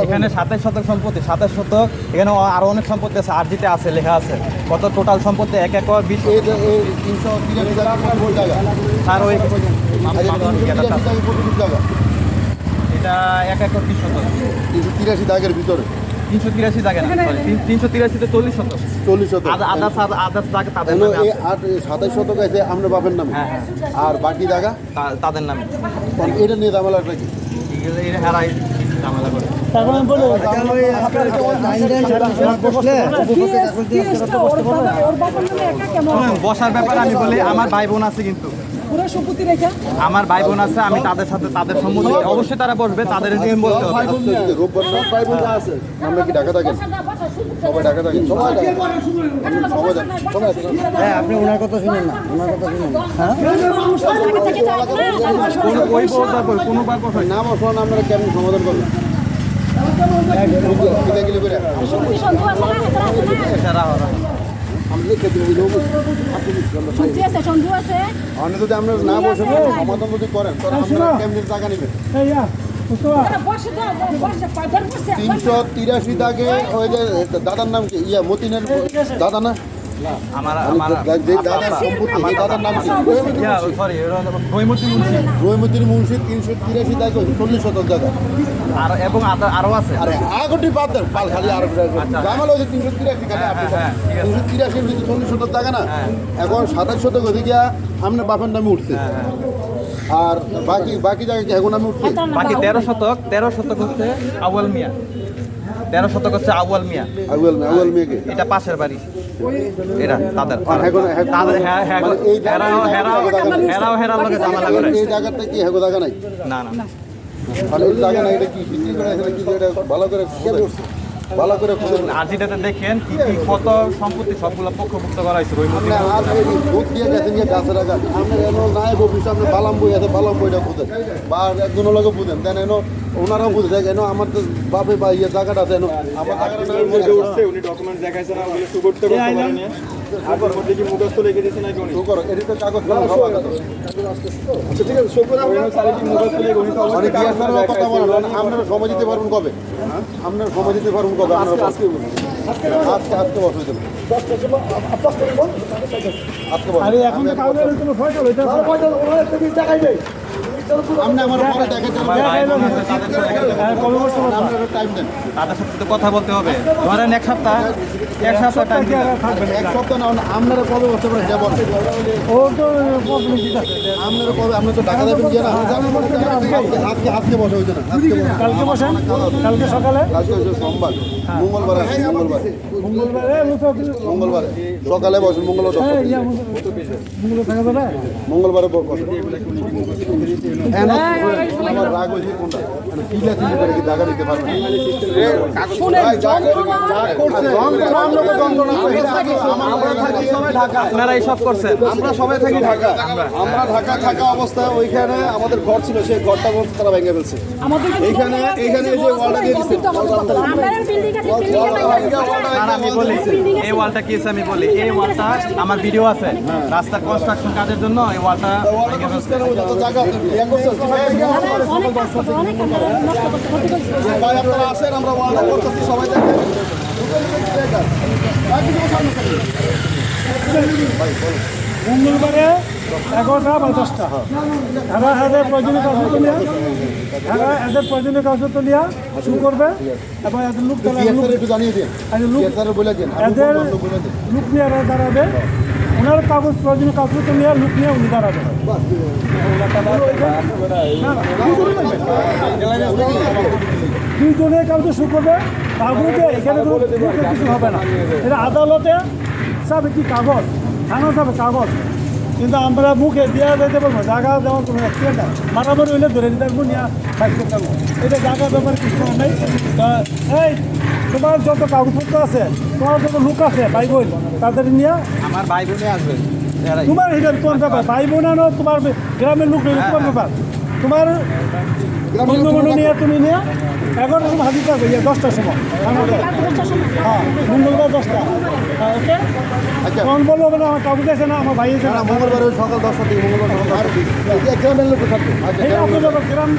এখানে 27 শতক সম্পত্তি, 27 শতক, এখানে আরো অনেক সম্পত্তি আছে, আরজিতে আছে, লেখা আছে কত টোটাল সম্পত্তি, 1 একর 20। এই 383 জায়গা স্যার ওই জায়গা এটা 1 একর 20 শতক, 383 দাগের ভিতরে 383 জায়গা না, 383 তে 40 শতক, 40 শতক। আদার্স জায়গা তাদের এগুলো নামে এই আছে। 27 শতক আছে আপনার বাপের নামে, হ্যাঁ, হ্যাঁ। আর বাকি জায়গা তাদের নামে। এটা নিয়ে ঝামেলাটা কি? এগুলো এরা হারাই ঝামেলা করে। তারপর আমি বলি ওর বাবার নামে একা কেন? বসার ব্যাপারে আমি বলি আমার ভাই বোন আছে কিন্তু, পুরো সম্পত্তি রেখা আমার ভাই বোন আছে, আমি তাদের সাথে তাদের সম্মতি অবশ্যই তারা বসবে, তাদের নিয়ে বলতে হবে। রোববার না ভাই বোন যা আছে, আমরা কি ঢাকা থাকেন? সবাই ঢাকা থাকেন, সবাই ঢাকা থাকেন। সবাই হ্যাঁ আপনি ওনার কথা শুনেন না, ওনার কথা শুনেন না। হ্যাঁ ওই বলতে হবে কোনোবার বসাই না বসুন, আপনারা কেমন সমাধান করবেন? কিলাকিলি করে সন্ধু আছে না হেতরা আছে না এছাড়া ওরা আমরা লিখে দিব, দিলেও সন্ধু আছে সন্ধু আছে আপনি যদি আমরা না বসে সমাধান যদি করেন তাহলে আমরা কেমন টাকা নেবেন? এই মুস্তফা আরে বসে দাও বসে পাইদার বসে 383 দাগে ওই যে দাদার নাম কি? মতিনের দাদা না? আমার যে দাদার সম্পত্তি, সেই দাদার নাম কি? সরি বইমতি মুন্সি রহিমতির মুন্সি 383 দাগে 40 শতক জায়গা। আর এবং আরো আছে। আরে আগটি বাদ দেন, পাল খালি আর জামাল হয়েছে 383 খালি আপনি হ্যাঁ, ঠিক আছে। 383 যদি 40 শতক জায়গা না, এখন 27 শতক ওদিকে আপনার বাপের নামে উঠছে, আর বাকি জায়গা কি এখন আমি উঠছি? বাকি 13 শতক হচ্ছে আউয়াল মিয়া, 13 শতক হচ্ছে আউয়াল মিয়া, আউয়াল মেয়েকে এটা পাশের বাড়ি, এরা তাদের আর তাদের মানে এই হেরাও লগে ঝামেলা করে। এই জায়গাটা কি হেগো জায়গা নাই? না না মানে এই জায়গা নাই, এটা কি বিক্রি করে আছে নাকি? এটা ভালো করে ভালো করে খুঁজে আরজিটাতে দেখেন কি কি কত সম্পত্তি সবগুলো পক্ষভুক্ত করা হয়েছে বইমতি। আপনি আর এই ভোট দিয়ে গেছেন গিয়ে গাছে রাখা, আপনার এনো নায়ক অফিস আপনি বালাম বই আছে, বালাম বইটা খুঁজেন বা একজনের লগে বুঝেন, দেন এনো ওনারাও বুঝে দেখ এনো আমার তো বাপে বা ইয়ে জায়গাটা আছে, এনো আমার জায়গাটা নাই উঠছে, উনি ডকুমেন্ট দেখাইছে না, ওগুলো শু করতে পারেনি। আগের মধ্যে কি মুখস্থ লিখে দিয়েছে নাকি উনি? শো করো, এদিকে কাগজ কলম সব আছে। আচ্ছা ঠিক আছে, শো করে ওই সালে কি মুখস্থ লিখে উনি তো মানে অবশ্যই বিয়ার সাথে কথা বলেন, আপনারা সময় দিতে পারবেন কবে? আপনারা সময় দিতে পারবেন কবে? আজকে বসে দেবেন, আজকে বসে। আরে এখন তো কাউকে কোনো ফয়সাল হইতে ওনার থেকে টাকাই নেই। আপনি আমার পরে দেখাচ্ছেন, আমার ভাই বোন আছে, তাদের সাথে আপনারা টাইম দেন। তাদের সাথে তো কথা বলতে হবে। ধরেন এক সপ্তাহ টাইম দিন। এক সপ্তাহ না, আপনারা কবে বসতে পারেন এটা বলেন। ও তো প্রবলেম কি আছে? আপনারা কবে? আপনি তো টাকা দেবেন কি না? আজকে বসে হইছে না, আজকে বসে। কালকে বসেন, কালকে সকালে আজকে হচ্ছে সোমবার, মঙ্গলবার আছে, মঙ্গলবারে সকালে বসেন, মঙ্গলবার 10টা। মঙ্গল থাকা যাবে। মঙ্গলবারে বসেন। আমার রাগ হয়েছে কোনটা ঠিক আছে কি জায়গা দিতে পারবে আপনারা এইসব করছেন। আমরা সবাই থাকি ঢাকা আমরা ঢাকা থাকা অবস্থায় ওইখানে আমাদের ঘর ছিল সেই ঘরটা বলতে তারা ভেঙে ফেলছে এইখানে এইখানে এই যে ওয়ালটা দিয়ে দিচ্ছে আমাদের বিল্ডিং আছে আর আমি বলি এই ওয়ালটা কি আছে আমি বলি এই ওয়ালটা আমার ভিডিও আছে রাস্তা কনস্ট্রাকশন কাজের জন্য এই ওয়ালটা ভেঙে ফেলছে। যত জায়গা ইয়ে করছে অনেক কাজ করতে অনেক কাজ নষ্ট করতে ক্ষতি করছে ভাই আপনারা আসেন আমরা ওয়ালটা করতেছি সবাই দেখেন মঙ্গলবারে 11টা বা 10টা এরা এদের প্রয়োজনীয় কাগজপত্র নিয়ে শুরু করবে এবং এদের লোক একটু জানিয়ে দিন বলে দিন এদের লোক নিয়ে এরা দাঁড়াবে ওনার কাগজ প্রয়োজনীয় কাগজপত্র নিয়ে লোক নিয়ে উনি দাঁড়াবে দুইজনের কাগজ শুরু করবে কাগজে এখানে কোনো কিছু হবে না এটা আদালতে যাবে কি কাগজ থানা যাবে কাগজ কিন্তু আমরা মুখে দেওয়া যেতে পারবো জায়গা দেওয়ার কোনো অ্যাক্সিডেন্ট নাই মারামারি হইলে ধরে নিতে পারবো নিয়ে সাইজ করতে পারবো এটা জায়গা ব্যাপার কিছু নেই এই তোমার যত কাগজপত্র আছে তোমার যত লোক আছে ভাই বোন তাদের নিয়ে আমার ভাই বোনে আসবে তোমার এটা তোমার ব্যাপার ভাই বোন আনো তোমার গ্রামের লোক রইলে তোমার ব্যাপার তোমার বন্ধুবান্ধব নিয়ে তুমি নিয়ে 11টার সময় হাজির করবে 10টার সময় হ্যাঁ মঙ্গলবার 10টা ওকে তখন বলবো না আমার কাগজ আছে না আমার ভাই আছে না মঙ্গলবার সকাল 10টা থেকে মঙ্গলবার সকাল 10টা গ্রামের লোক থাকবে এই আপনার ব্যাপার গ্রাম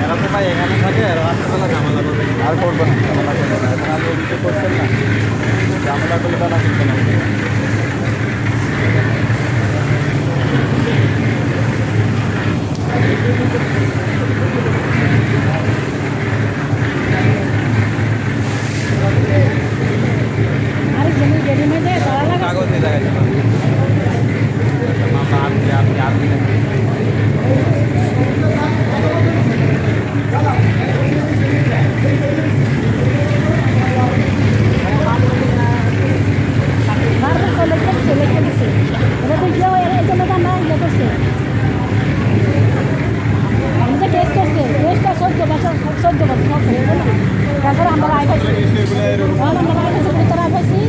এরা তো ভাই এখানে থাকে রাত্রেবেলা ঝামেলা করবে আর করবো না ঝামেলা করবে না এখন আপনি অভিযোগ করছেন না ঝামেলা করলে তারা কিন্তু না আরেক জনের গেড়ি মধ্যে তারা লাগা কাগজ নিয়ে দেখাচ্ছি মামা আপনি বারবার তো লেখা দিচ্ছে এটা তো কেউ এর জন্য তো আমরা ইয়ে করছে আমাদের কেস করছে কেসটা 14 বছর তারপর আমরা আয় পাইছি আমরা আয় পাইছি তারা আয় পাইছি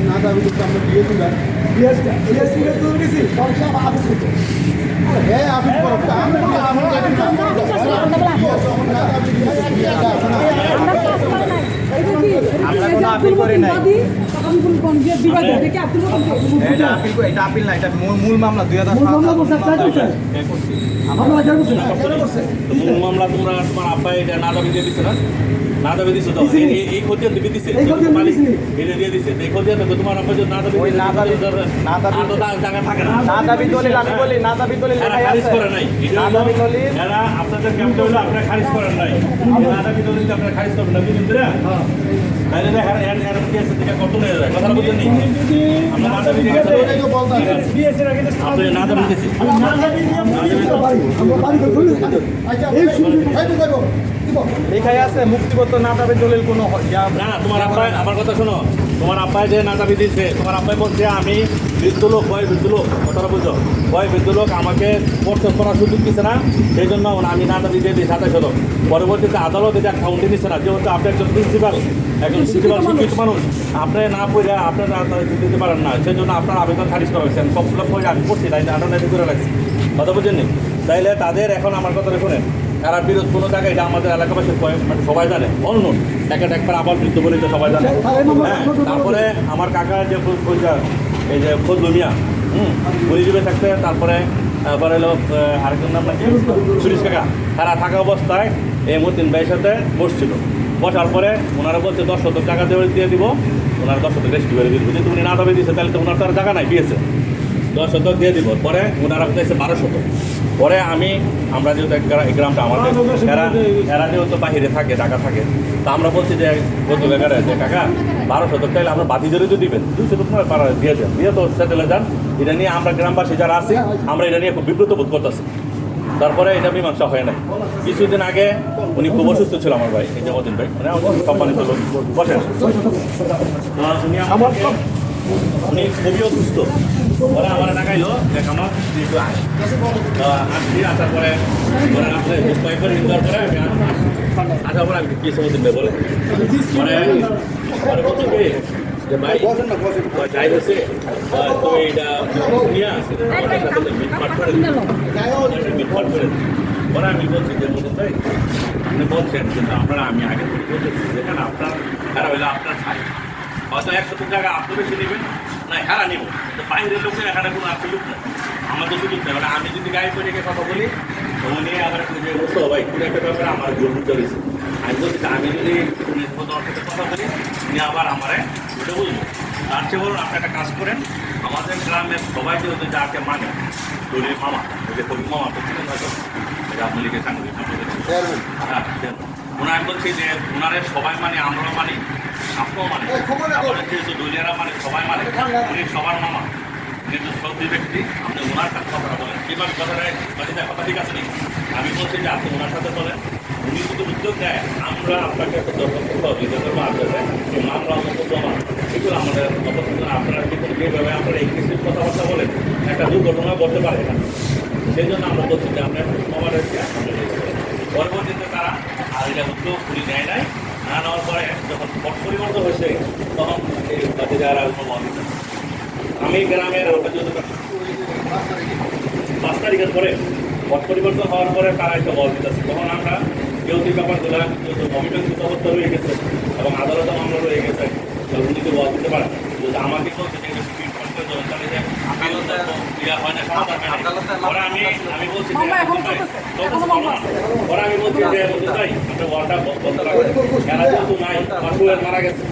না দাবি করতে আমরা দিয়েছিলাম হ্যাঁ আপনি আমরা কোনো আপিল করি নাই এটা আপিল না এটা মূল মামলা 2007 মূল মামলা তোমরা তোমার আব্বা এটা না দাবি দিয়ে দিচ্ছে না দাবি দিচ্ছে তো এই খতিয়ান তুমি দিচ্ছে এটা দিয়ে দিচ্ছে এই খতিয়ান তো তোমার আব্বা যদি না দাবি ওই না দাবি টাকা থাকে না না দাবি দলিল আমি বলি না দাবি দলিল এরা লেখাই খারিজ আছে করে নাই না দাবি দলিল এরা আপনাদের ক্যাম্পে হলো আপনারা খারিজ করেন নাই না দাবি দলিল আপনারা খারিজ করবেন না কিন্তু তাহলে দেখা এর কেস থেকে কত নিয়ে যায় কথা বুঝেন নি আমরা না দাবি দিয়ে আপনি না দাবি দিয়েছি লেখাই আছে মুক্তিপত্র না দাবি দলিল কোনো না তোমার আব্বাই আমার কথা শোনো তোমার আব্বাই যে না দাবি দিয়েছে তোমার আব্বাই বলছে আমি বৃদ্ধ লোক বৃদ্ধ লোক কথাটা বুঝো বৃদ্ধ লোক আমাকে প্রস্তুত করার সুযোগ দিচ্ছে না সেই জন্য আমি না দাবি দিয়ে দিই 27 পরবর্তীতে আদালত এটা কাউন্টে নিচ্ছে না যেহেতু আপনি একজন প্রিন্সিপাল শিক্ষিত মানুষ আপনি না পড়ে আপনার দিতে পারেন না সেই জন্য আপনার আবেদন খারিজ করা হয়েছে সবগুলো পড়ে আমি করছি তাই আটানাটি করে রাখছি কথা বুঝেননি তাইলে তাদের এখন আমার কথাটা শোনেন তারা বিরোধ কোনো জায়গায় এটা আমাদের এলাকাবাসী মানে সবাই জানে অন্য একবার আবার বৃদ্ধ বলে তো সবাই জানে হ্যাঁ তারপরে আমার কাকা যে এই যে ফজলু মিয়া গরিবে থাকতে তারপরে হলো আরেকজন নাম নাকি সুরেশ কাকা তারা থাকা অবস্থায় এই মতিন ভাইয়ের সাথে বসছিল বসার পরে ওনারা বলছে 10 শতক টাকা দিয়ে দিব ওনার 10 শতক রেস্ট করে দিল, যদি উনি না দাবি দিয়েছে তাহলে তো ওনার তো আর জায়গা নাই দিয়েছে, 10 শতক দিয়ে দিব। পরে ওনারা চাইছে 12 শতক। পরে আমরা যেহেতু এই গ্রামটা আমাদের, এরা যেহেতু বাহিরে থাকে, ঢাকা থাকে, তা আমরা বলছি যে গত জায়গায় যে কাকা 12 শতক চাইলে আমরা বাতি জড়িয়ে তো দিবেন, 2 শতক নয় পাড়া দিয়ে যান, দিয়ে তো সেটেলে যান। এটা নিয়ে আমরা গ্রামবাসী যারা আছি আমরা এটা নিয়ে খুব বিব্রত বোধ করতেছি। তারপরে এটা মীমাংসা হয় নাই। কিছুদিন আগে উনি খুব অসুস্থ ছিল আমার ভাই, এই যে মদিন ভাই, মানে সম্মানিত লোক বসেন, উনি খুবই অসুস্থ। ওরা আমার ডাকাইলো দেখ আমার আসছি, আসার পরে ওরা আসলে কয়েকবার ইনকার করে আমি আসার পরে আমি কি সময় দিন বলে পরে বলছি কি যে ভাই যাই হচ্ছে তো এইটা নিয়ে আসে মিটমাট করে মিটমাট করে পরে আমি বলছি যে মদিন ভাই আপনি বলছেন, কিন্তু আপনারা আমি আগে থেকে বলতেছি যেখানে আপনার খারাপ হইলে আপনার ভাই হয়তো 100 টাকা আপনি বেশি নেবেন না, হারা নেব, তো বাইরের লোকের এখানে কোনো আপনি লোক নেই, আমাদের সুযোগ নেই। মানে আমি যদি গায়ে পড়ে কথা বলি উনি আবার যে বলতো ভাই কোনো একটা ব্যাপারে আমার গ্রহণ করেছে, আমি বলছি আমি যদি ওনার সাথে কথা বলি উনি আবার আমারে বুঝে বুঝবো। তার চেয়ে বলুন আপনি একটা কাজ করেন, আমাদের গ্রামের সবাই যেহেতু যাকে মানে দলির মামা, ওই যে কবি মামা তো ছিলেন হয়তো, এটা আপনি লিখে সাংবাদিক হ্যাঁ, ওনার বলছি যে ওনারে সবাই মানে আমরা মানি, আপনিও মানে, আমাদের যেহেতু দলিয়ারা মানে সবাই মানে, উনি সবার মামা, কিন্তু সত্যি ব্যক্তি আপনি ওনার সাথে কথাটা বলেন, কীভাবে কথাটায় বাড়িতে কথা ঠিক আছে নি, আমি বলছি যে আপনি ওনার সাথে বলেন, উনি যদি উদ্যোগ দেয় আমরা আপনাকে একটা সহযোগিতা করবো, আপনাদের এই মামলা জমা এগুলো আমাদের অপছন্দ। আপনারা কিন্তু যেভাবে আপনারা এই কৃষির কথাবার্তা বলেন একটা দুর্ঘটনা ঘটতে পারে এখানে, সেই জন্য আমরা বলছি যে আপনার সবার পরবর্তীতে তারা আর এটা উদ্যোগ উনি নেয় নাই, না নেওয়ার পরে যখন পট পরিবর্তন হয়েছে তখন এই বাতিদার আর কোনো অভিযোগ আমি গ্রামের আমরা যদি 5 তারিখের পরে পট পরিবর্তন হওয়ার পরে তারা একটা বল দিতেছে, তখন আমরা কেউটি ব্যাপারগুলো যেহেতু অভিযোগ অবস্থা রয়ে গেছে এবং আদালতে মামলা রয়ে গেছে, উনি তো বল দিতে পারেন। যদি আমাকে তো আমি বলছি ওরা আমি বলছি যে তাই আপনি ওয়ালটা বলতে পারবেন, এরা যেহেতু নাই আমার সোহেল মারা গেছে,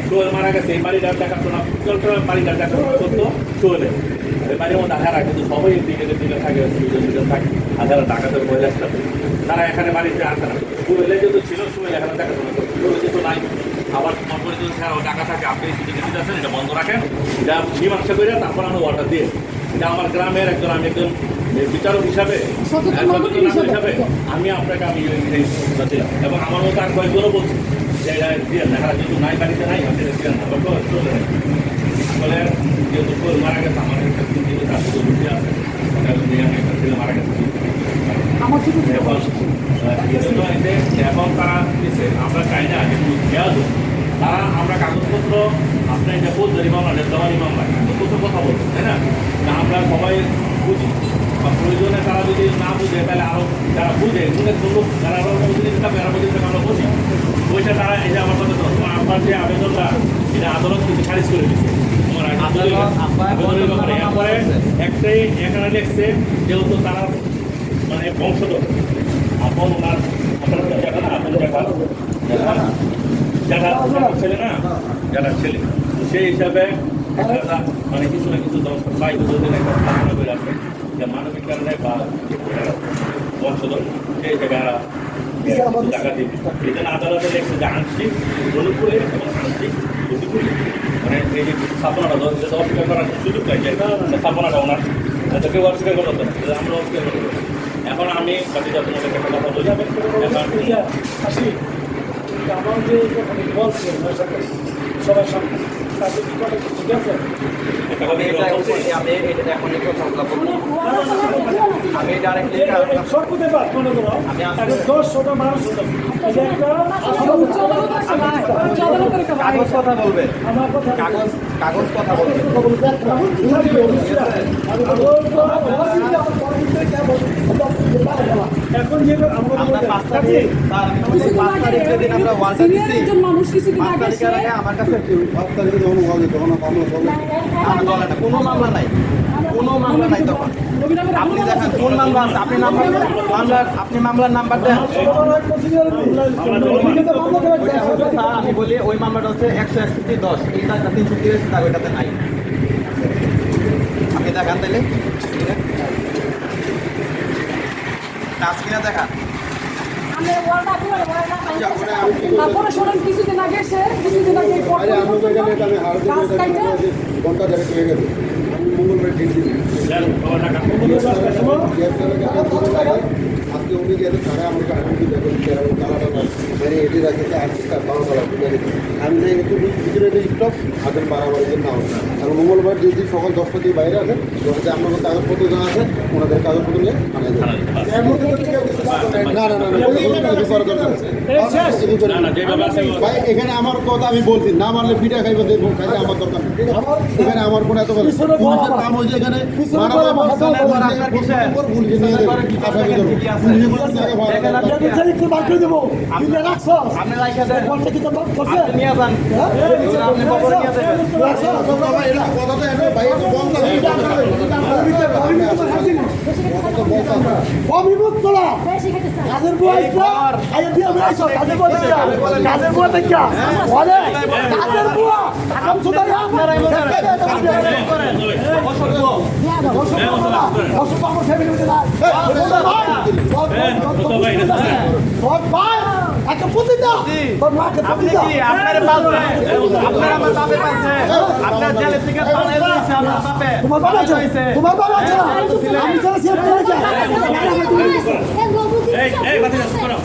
সোহেল মারা গেছে, এই বাড়িটার দেখাশোনা বাড়িটার দেখাশোনা করতো সোহেলের, এই বাড়ির মধ্যে আধারা কিন্তু সবাই দিকে থাকে, থাকে আধারা টাকাতে মহিলা তারা এখানে বাড়িতে আসে না, সোহেলে যেহেতু ছিল সোহেল এখানে দেখাশোনা করতো, সোহেল যেহেতু নাই আবার পরে যদি টাকা থাকে আপনি দিতে আছেন, এটা বন্ধ রাখেন, এটা মীমাংসা করে তারপর আমরা অর্ডার দিয়ে, এটা আমার গ্রামের একজন আমি একজন বিচারক হিসাবে হিসাবে আমি আপনাকে আমি দিলাম, এবং আমার মতো আর কয়েকজনও বলছি যে এটা দিয়ে দেখা যেহেতু নাই বাড়িতে নাই আপনি দিলেন না চলে আসলে যেহেতু মারা গেছে আমার একটা তার শুধু বুঝে আছে আমি একটা ছেলে মারা গেছে এখন তারা দিচ্ছে আমরা চাই না যে দেওয়া যাবে, তারা আমরা কাগজপত্র আপনার এটা ফৌজদারি মামলা দেওয়ানি মামলা কাগজপত্র কথা বলবো তাই না, আমরা সবাই বুঝি বা প্রয়োজনে তারা যদি না বুঝে তাহলে আরও যারা বুঝে গুণের লোক যারা আরও বুঝে থাকবে এরা বুঝে আমরা বুঝি ওইটা তারা এই যে আমার কথা তোমার আপনার যে আবেদনটা এটা আদালত কিন্তু খারিজ করে দিচ্ছে তোমার আবেদনের ব্যাপারে। এরপরে একটাই এখানে লিখছে যেহেতু তারা মানে বংশধর আপন ওনার আপনার জায়গা না আপন জায়গা ছেলে না যারা ছেলে সেই হিসাবে মানে কিছু না কিছু পাই দুদিন একটা স্থাপনা করে আছে যে মানবিক কারণে বা বংশধর সেই জায়গা টাকা দিবে, এই জন্য আদালতে দেখছে যে আংশিক অনুকূলে এবং আংশিক প্রতিকূলে মানে এই যে স্থাপনাটা অস্বীকার করার সুযোগ পাই যে স্থাপনাটা ওনার কেউ অস্বীকার করতো না, আমরা অস্বীকার করবো। এখন আমি বাকি যত একটা কথা বলি আমার যে বলছে সবার সামনে তাদের কি কথা ঠিক আছে আমি ডাইরেক্টলি সবকুতে বাদ মনে করো আমি 10 মানুষ কাগজ কথা বলবে, আমার কথা কাগজ কথা বলবে। এখন যে আমরা 5 তারিখ যেদিন আমরা ওয়ালটা দিচ্ছি একজন মানুষ কিছুদিন 5 আগে তারিখের আগে আমার কাছে 5 তারিখে যখন ওয়াজ তখন মামলা করবে কোনো মামলা নাই, কোনো মামলা নাই তখন। আপনি দেখেন কোন মামলা আছে, আপনি মামলার নাম্বার দেন। স্যার আমি বলি ওই মামলাটা হচ্ছে 161-10, এইটা 330 টাকা, ওইটাতে নাই। আপনি দেখান তাইলে কাজ কিনা দেখান। আমি ওয়ার্ডা করে তারপরে শোনেন কিছুদিন আগে আরে আমি তো এখানে এটা আমি হার দিয়ে ঘন্টা ধরে পেয়ে গেল মঙ্গলবার ডেট দিই আজকে উনি গেলে তারা আমাকে আগে দেখুন তালাটা মানে এটি রাখেছে আজকে 12 আমি যাই একটু ভিতরে স্টপ আগে বাড়াবাড়ি না হয়। আর মঙ্গলবার যদি সকাল 10টা দিয়ে বাইরে আসেন দশটা আপনার কাগজপত্র যা আছে ওনাদের কাগজপত্র নিয়ে আনা যায়। না না না ভাই এখানে আমার কথা আমি বলছি, না মানলে পিঠা খাইবে দেখবো খাইলে আমার দরকার নেই। এখানে আমার কোনো এত পুলিশের কাম হয়েছে এখানে আপনি রাইখা দেন, আপনি নিয়ে যান, আপনি খবর নিয়ে যাবেন। বেশি খেতে চাই কাজের বুয়া কাজের বুয়া দেখা কাজের বুয়া আকাম সুদারি আপনারাই বলেন। অসুখ আমার ফ্যামিলি মধ্যে নাই তোর ভাই একটা পুঁতি দাও তোর মাকে আপনি পুঁতি দাও কি আপনার পালছে, আপনার আমার বাপে পালছে, আপনার জেলে থেকে পালাই দিয়েছে আপনার বাপে। তোমার বাবা আছে তোমার বাবা আছে আমি যারা সিএম করে যা এই কথা শোনো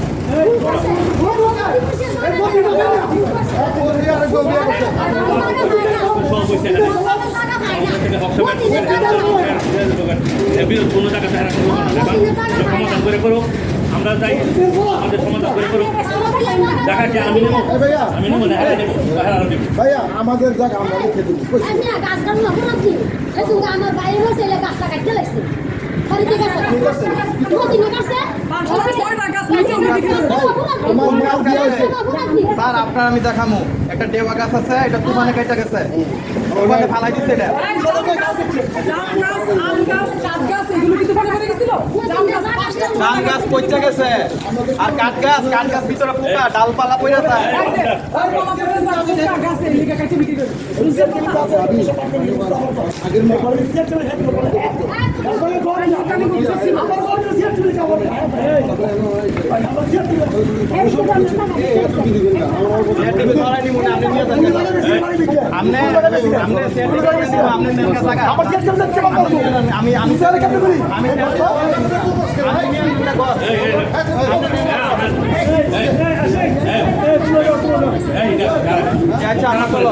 কোনো টাকা সমাধান করে করো, আমরা যাই আমাদের সমাধান করে করো। দেখা কি আমি নেবো, আমি নেবো না, হ্যাঁ নেবো, হ্যাঁ আরো নেবো। ভাইয়া আমাদের জায়গা আমরা খেতে দিই আমার বাইরে ছেলে গাছটা কাটতে লাগছে স্যার আপনার আমি দেখামু একটা দেওয়া গাছ আছে, এটা তুফানে কেটে গেছে, তুফানে ফালাই দিচ্ছে এটা। জাম গাছ পচে গেছে আর কাঠ গাছ ভিতরে পোকা ডালপালা পড়ে যায়। টিভি ধরাই নিমু না, আপনি নিয়ে যান। আপনি সেটি করে দিব, আপনি নেন জায়গা আমি আমি নিয়ে নিব না গছ। আচ্ছা আপনার বলো।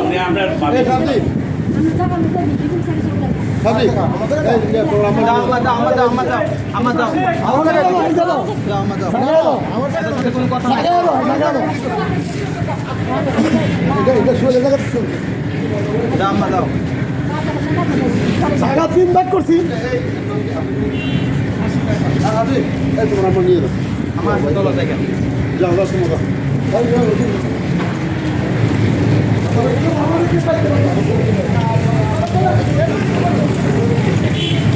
কোনো কথা নাই। আম্মা যাও। জায়গা 3 ভাগ করছি তোমার আমার নিয়ে যাও আমার চলো দেখেন। যাও 10 টাকা